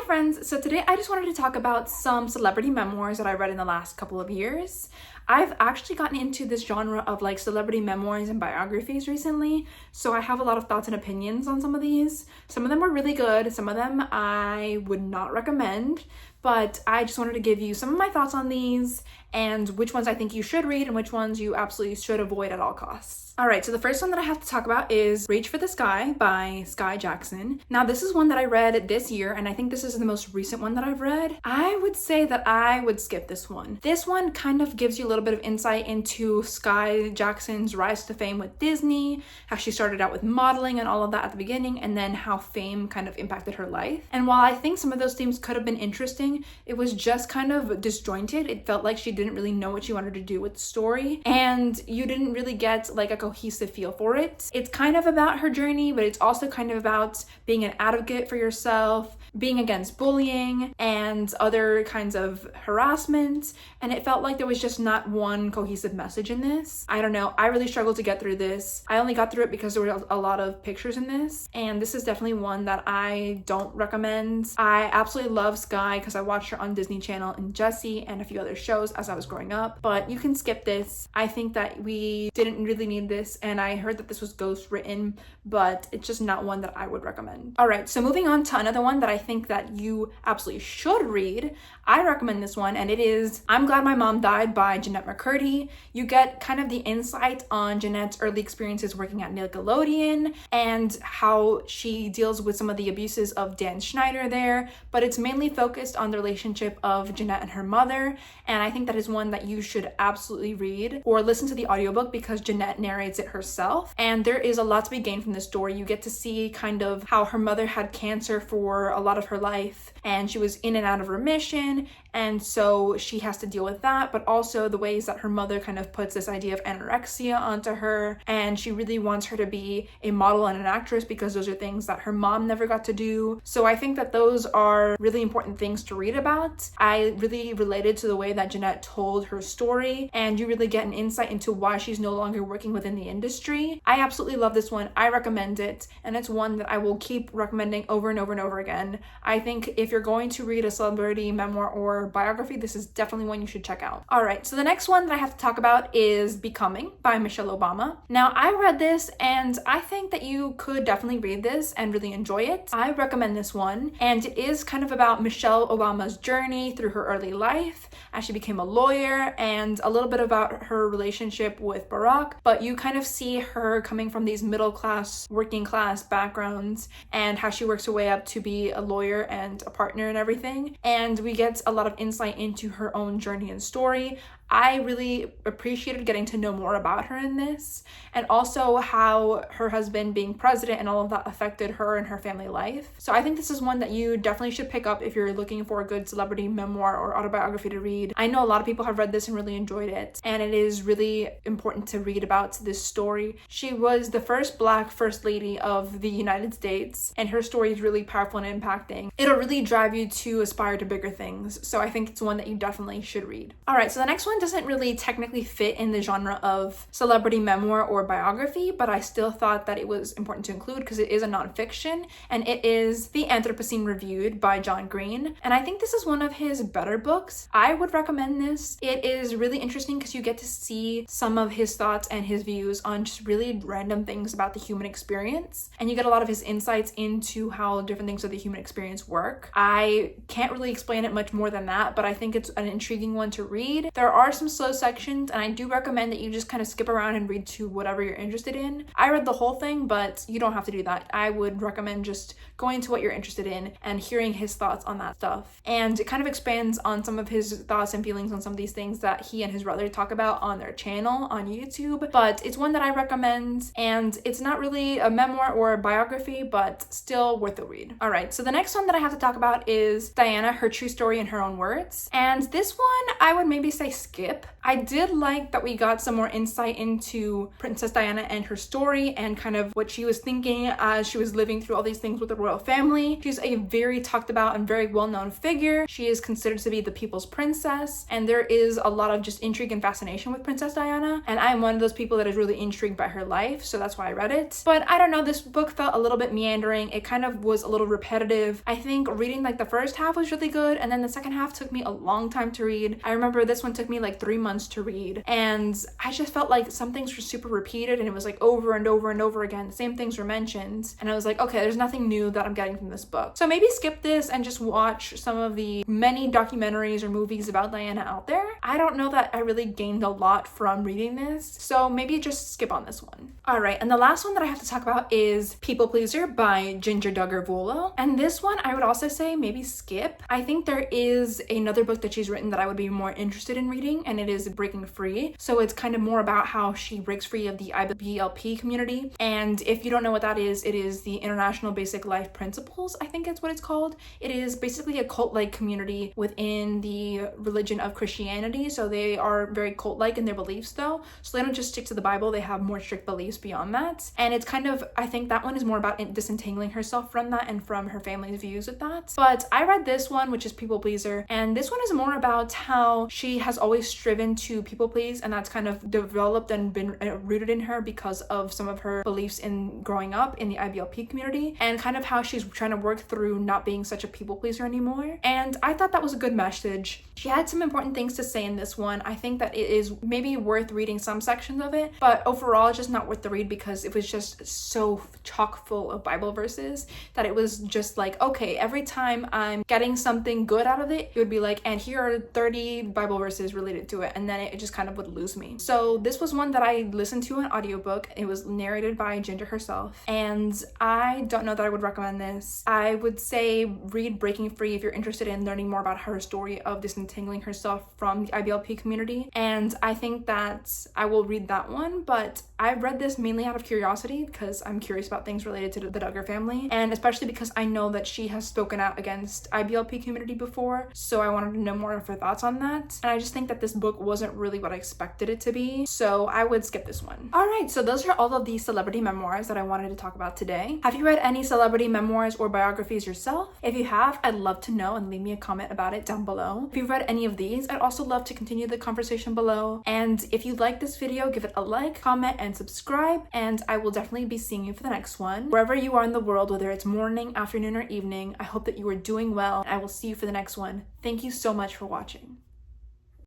friends, so today I just wanted to talk about some celebrity memoirs that I read in the last couple of years. I've actually gotten into this genre of like celebrity memoirs and biographies recently, so I have a lot of thoughts and opinions on some of these. Some of them are really good, some of them I would not recommend, but I just wanted to give you some of my thoughts on these and which ones I think you should read and which ones you absolutely should avoid at all costs. Alright, so the first one that I have to talk about is Reach for the Sky by Sky Jackson. Now this is one that I read this year and I think this is the most recent one that I've read. I would say that I would skip this one. This one kind of gives you a little bit of insight into Sky Jackson's rise to fame with Disney, how she started out with modeling and all of that at the beginning, and then how fame kind of impacted her life. And while I think some of those themes could have been interesting, it was just kind of disjointed. It felt like she didn't really know what she wanted to do with the story, and you didn't really get like a cohesive feel for it. It's kind of about her journey, but it's also kind of about being an advocate for yourself, being against bullying and other kinds of harassment, and it felt like there was just not one cohesive message in this. I don't know, I really struggled to get through this. I only got through it because there were a lot of pictures in this, and this is definitely one that I don't recommend. I absolutely love Sky because I watched her on Disney Channel and Jessie and a few other shows as I was growing up, but you can skip this. I think that we didn't really need this, and I heard that this was ghost written, but it's just not one that I would recommend. Alright, so moving on to another one that I think that you absolutely should read. I recommend this one, and it is I'm Glad My Mom Died by Jeanette McCurdy. You get kind of the insight on Jeanette's early experiences working at Nickelodeon and how she deals with some of the abuses of Dan Schneider there, but it's mainly focused on the relationship of Jeanette and her mother, and I think that is one that you should absolutely read or listen to the audiobook because Jeanette narrates it herself, and there is a lot to be gained from this story. You get to see kind of how her mother had cancer for a lot of her life, and she was in and out of remission, and so she has to deal with that, but also the ways that her mother kind of puts this idea of anorexia onto her, and she really wants her to be a model and an actress because those are things that her mom never got to do. So I think that those are really important things to read about. I really related to the way that Jeanette told her story, and you really get an insight into why she's no longer working within the industry. I absolutely love this one. I recommend it, and it's one that I will keep recommending over and over and over again. I think if you're going to read a celebrity memoir or biography, this is definitely one you should check out. Alright, so the next one that I have to talk about is Becoming by Michelle Obama. Now, I read this and I think that you could definitely read this and really enjoy it. I recommend this one, and it is kind of about Michelle Obama's journey through her early life as she became a lawyer, and a little bit about her relationship with Barack, but you kind of see her coming from these middle class, working class backgrounds and how she works her way up to be a lawyer and a partner and everything, and we get a lot of insight into her own journey and story. I really appreciated getting to know more about her in this, and also how her husband being president and all of that affected her and her family life. So I think this is one that you definitely should pick up if you're looking for a good celebrity memoir or autobiography to read. I know a lot of people have read this and really enjoyed it, and it is really important to read about this story. She was the first Black First Lady of the United States, and her story is really powerful and impacting. It'll really drive you to aspire to bigger things, so I think it's one that you definitely should read. Alright, so the next one doesn't really technically fit in the genre of celebrity memoir or biography, but I still thought that it was important to include because it is a nonfiction, and it is The Anthropocene Reviewed by John Green, and I think this is one of his better books. I would recommend this. It is really interesting because you get to see some of his thoughts and his views on just really random things about the human experience, and you get a lot of his insights into how different things of the human experience work. I can't really explain it much more than that, but I think it's an intriguing one to read. There are some slow sections, and I do recommend that you just kind of skip around and read to whatever you're interested in. I read the whole thing, but you don't have to do that. I would recommend just going to what you're interested in and hearing his thoughts on that stuff. And it kind of expands on some of his thoughts and feelings on some of these things that he and his brother talk about on their channel on YouTube. But it's one that I recommend, and it's not really a memoir or a biography, but still worth a read. Alright, so the next one that I have to talk about is Diana, Her True Story in Her Own Words. And this one, I would maybe say skip skip. I did like that we got some more insight into Princess Diana and her story and kind of what she was thinking as she was living through all these things with the royal family. She's a very talked about and very well-known figure. She is considered to be the people's princess, and there is a lot of just intrigue and fascination with Princess Diana, and I'm one of those people that is really intrigued by her life, so that's why I read it. But I don't know, this book felt a little bit meandering. It kind of was a little repetitive. I think reading like the first half was really good, and then the second half took me a long time to read. I remember this one took me like 3 months to read, and I just felt like some things were super repeated, and it was like over and over and over again, the same things were mentioned, and I was like, okay, there's nothing new that I'm getting from this book. So maybe skip this and just watch some of the many documentaries or movies about Diana out there. I don't know that I really gained a lot from reading this, so maybe just skip on this one. All right, and the last one that I have to talk about is People Pleaser by Ginger Duggar Vuolo, and this one I would also say maybe skip. I think there is another book that she's written that I would be more interested in reading, and it is Breaking Free. So it's kind of more about how she breaks free of the IBLP community, and if you don't know what that is, it is the International Basic Life Principles, I think it's what it's called. It is basically a cult-like community within the religion of Christianity, so they are very cult-like in their beliefs though, so they don't just stick to the Bible, they have more strict beliefs beyond that. And it's kind of, I think that one is more about disentangling herself from that and from her family's views with that. But I read this one, which is People Pleaser, and this one is more about how she has always striven to people please, and that's kind of developed and been rooted in her because of some of her beliefs in growing up in the IBLP community, and kind of how she's trying to work through not being such a people pleaser anymore. And I thought that was a good message. She had some important things to say in this one. I think that it is maybe worth reading some sections of it, but overall it's just not worth the read because it was just so chock full of Bible verses that it was just like, okay, every time I'm getting something good out of it, it would be like, and here are 30 Bible verses related to it, and then it just kind of would lose me. So this was one that I listened to an audiobook. It was narrated by Ginger herself, and I don't know that I would recommend this. I would say read Breaking Free if you're interested in learning more about her story of disentangling herself from the IBLP community, and I think that I will read that one. But I read this mainly out of curiosity because I'm curious about things related to the Duggar family, and especially because I know that she has spoken out against IBLP community before, so I wanted to know more of her thoughts on that. And I just think that this book wasn't really what I expected it to be, so I would skip this one. All right, so those are all of the celebrity memoirs that I wanted to talk about today. Have you read any celebrity memoirs or biographies yourself? If you have, I'd love to know and leave me a comment about it down below. If you've read any of these, I'd also love to continue the conversation below. And if you like this video, give it a like, comment, and subscribe, and I will definitely be seeing you for the next one. Wherever you are in the world, whether it's morning, afternoon, or evening, I hope that you are doing well, and I will see you for the next one. Thank you so much for watching.